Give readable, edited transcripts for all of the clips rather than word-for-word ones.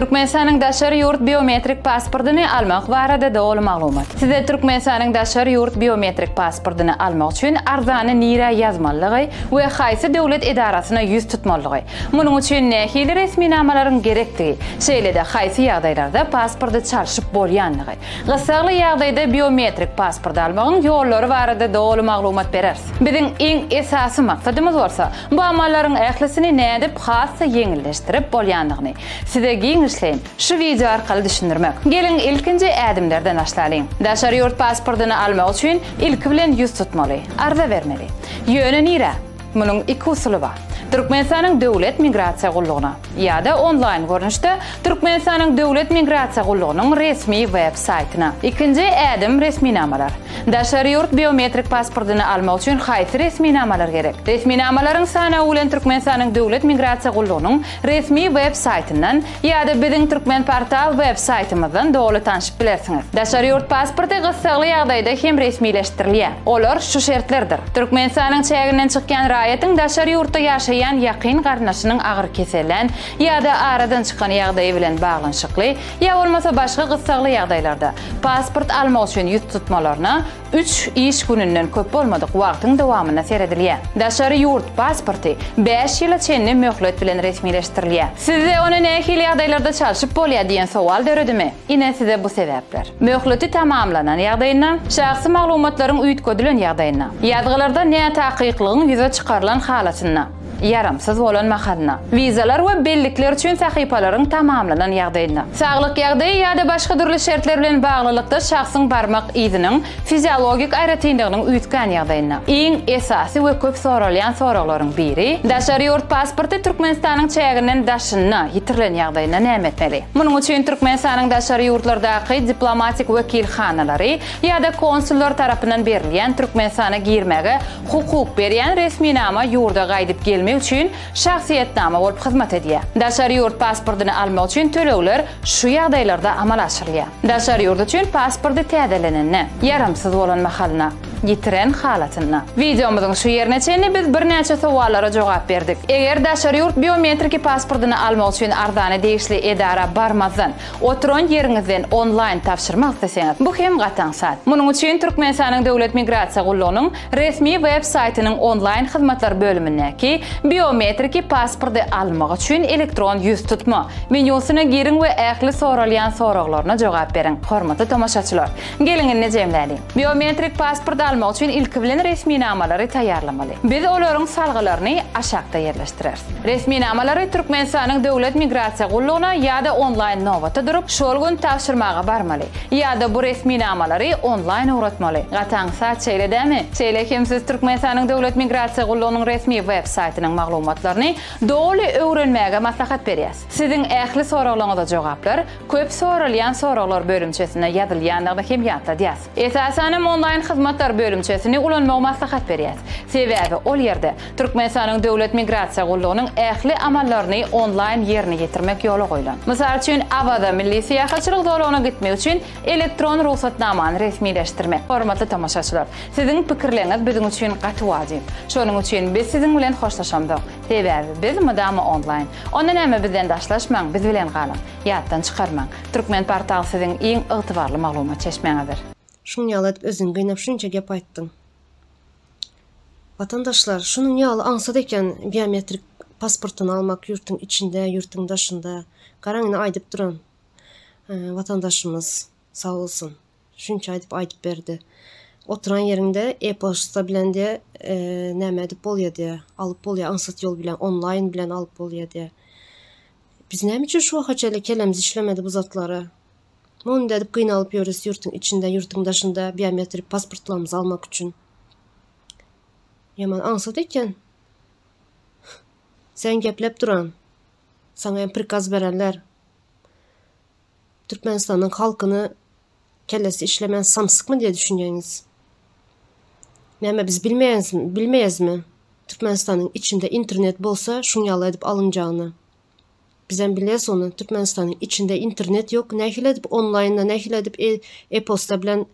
Türkmenistan'ın daşarı yurt biometrik pasportunu almak barada doğru maglumat. Size Türkmenistan'ın daşarı yurt biometrik pasportunu almak için arzanı nira yazmalığı ve qaysı devlet idarasına yüz tutmalığı. Bunun için nehili resminamaların gerektiği, şeylede qaysı yağdaylarda pasportu çalışıp bolyanlığı. Qısaqlı yağdayda biometrik pasport almağın yolları barada doğru maglumat bereriz. Bizim en esası maksadımız olsa, bu amalların ehlisini ne edip xassa yengilleştirip bolyanlığını. Size giyin işleyin. Şu video arkalı düşünürmek. Gelin ilkinci adımlardan başlayalım. Daşarı yurt pasportunu almak için ilk bilen yüz tutmalı. Arza vermeli. Yönü nira? Bunun iki usulü var. Türkmenistan'ın devlet migrasiya qulluğuna ya da online görünüşte Türkmenistan'ın devlet migrasiya qulluğunun resmi web saytına. İkinci adım resminamalar. Daşarı yurt biometrik pasportunu almak için qaysı resminamalar gerek? Resminamaların sana ulen Türkmenistan'ın devlet migrasiya qulluğunun resmi web saytından ya da bizim Türkmen portal web saytımızdan doğru tanışıp bilersiniz. Daşarı yurt pasportu qısaqlı yağdayda hem resmileştirilýär. Olar şu şertlerdir. Türkmenistan'ın çeğinden çıkan rayetin daşarı yurtta yaşayan yakın qarnaşının ağır keselen ya da aradan çıkan yağdayı bilen bağlanışıklı ya olmasa başka qısaqlı yağdaylarda pasport almak için yüz tutmalarına 3 iş gününden köp olmadık vaqtın davamına seyredilýär. Daşarı yurt pasportu 5 yıla çenli möhlet bilen resmileştirilýär. Size onu nehili yağdaylarda çalışıp bolýar diyen sowal döredimi? Ine size bu sebepler. Möhleti tamamlanan yağdayına, şahsi maglumatların üýtgedilen yağdayına, ýazgylarda ne taqiqlygyň ýüze çykarlan halatyna, yaramsız bolan mahalna, vizalar we bellikler üçin sahypalaryň tamamlanan ýagdaýynda, saglyk ýagdaýy ýa-da başga türlü şertler bilen baglylykda şahsyň barmak iziniň fiziologik aýratyndygynyň üýtgen ýagdaýynda. Iň esasy we köp soralýan soraklaryň biri, daşarı yurt pasportu Türkmenistanyň çeğinden daşyna ýitirilen ýagdaýynda näme etmeli? Munyň üçin Türkmenistanyň daşarı ýurtlardaky diplomatik wekilhanalary ýa-da konsullar tarapyndan berilýän Türkmenistana girmäge hukuk berýän resminama ýurda gaýdyp gelmek için şahsiyetname bolup hizmet edýär. Daşarı yurt pasportunu almak için tölegler şu ýagdaýlarda amal aşyrýar. Daşarı yurt üçün pasportu täzelenenne, yaramsız bolan mahalna, ýitiren halatyna. Videomyzyň şu ýerine çenli biz bir näçe sowallara jogap berdik. Eger daşarı yurt biometrik pasportunu almak için ardany degişli edara barmazdan, oturan ýeriňizden online tapşyrmak isteseňiz, bu hem gatan sat. Munyň üçin Türkmenistanyň döwlet migrasiya gullugynyň resmi web saytynyň online hyzmatlar bölümindäki biometrik pasportu almak için elektron yüz tutma menyusyna girin we ähli soralýan soraklaryna jogap berin. Hormatly tamaşaçylar, gelin nejedemläli. Biometrik pasport almak için ilk bilen resminamalary taýýarlamaly. Biz olaryň salgylaryny aşakda ýerleşdireriz. Resminamalary Türkmenistanyň döwlet migrasiya gullugyna ýa-da online nowata durup şol gün tapşyrmaga barmaly. Ýa-da bu resminamalary online uğratmaly. Gatan saat çeýledämi? Çeýle hem siz Türkmenistanyň döwlet migrasiya gullugynyň resmi web saytynyň maglumatlaryny dogry öwrenmäge maslahat berýäs. Siziň ähli soraklaryňyza jogaplar köp soralýan soraklar bölümçesine ýazylýandygyny hem ýatladýas. Esasanem online hyzmatlar bölümçesini ulanmagy maslahat berýäs. Sebäbi ol ýerde Türkmenistanyň döwlet migrasiya gullugynyň ähli amallaryny online ýerine ýetirmek ýoly goýulan. Mysal üçin awada milli syýahatçylyk dolagyna gitmek üçin elektron ruhsatnamany resmileşdirmek. Hormatly tamaşaçylar, siziň pikirleriňiz bizim üçin gaty wajyp. Şonuň üçin biz siziň bilen hoşlaşamdyk. Sebäbi biz mudamy online. Onda näme bizden daşlaşmaň, biz bilen galyň. Ýatdan çykarmaň. Türkmen portal siziň iň ygtybarly maglumat çeşmeňizdir. Şunu ýalat özüň gynap şunça gep aýtdyň. Vatandaşlar, şunun ýaly aňsat eken biometrik pasportunu almak yurtun içinde, yurtun daşında. Garaňyny aýdyp duran vatandaşymız sağ olsun. Şunça aýdyp berdi. Oturan yerinde e-posta bilen de näme edip bolýar diye, alıp bolýar, aňsat ýol bilen, online bilen alıp bolýar diye. Biz näme üçin şu wagtça kelemiz işlemedi bu zatlary? Muňda edip gynalyp ýörüs yurtun içinde, yurtun daşında biometrik pasportlarymyzy almak üçin. Yaman aňsat eken. Sen geplep duran. Saňa prikaz berenler. Türkmenistanyň halkyny kellesi işlemen samsykmy diye düşünýäňiz? Näme biz bilmeýäsmi? Türkmenistanyň içinde internet bolsa şunu ýaly edip alınjağını. Bizden bilýäs onu. Türkmenistanyň içinde internet yok. Nähile edip online'da, nähile edip e-posta bilen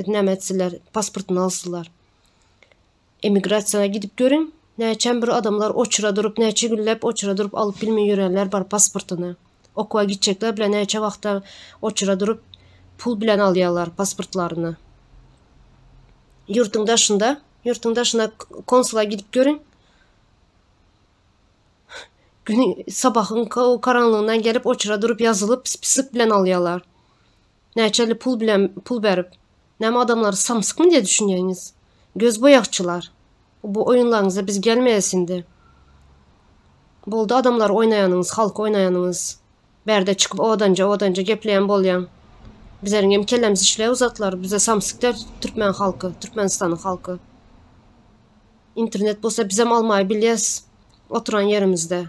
näme etseler, pasportunu alsylar. Emigrasiýaga gidip görün. Näçe bir adamlar oçura durup, näçe güllep oçura durup alıp bilmeýän ýörenler bar pasportunu. Okuğa gidecekler bile neçe vaxtda oçura durup pul bilen alıyorlar pasportlarını. Yurtun daşında konsula gidip görün. Günün sabahın karanlığından gelip oçura durup yazılıp pis bilen alıyorlar. Neçeli pul verip. Näme adamlar samsyk mı diye düşünýäňiz? Göz boyakçılar. Bu oyunlarınıza biz gelmeyesindi. Boldu adamlar oynayanınız, halk oynayanınız. Berde çıkıp odanca gepleyen bolyan. Bizlerin hem kellemiz işleye uzatlar. Bize samsyklar Türkmen halkı, Türkmenistan'ın halkı. İnternet bolsa bizem almayı bilyes. Oturan yerimizde.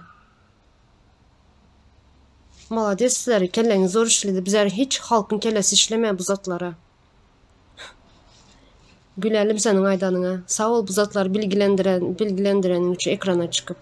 Malades sizler, kelleniz zor işledi. Bizler hiç halkın kellesi işlemeye bu zatlara. Gülelim senin aydanına. Sağ ol bu zatlar bilgilendirenin için ekrana çıkıp.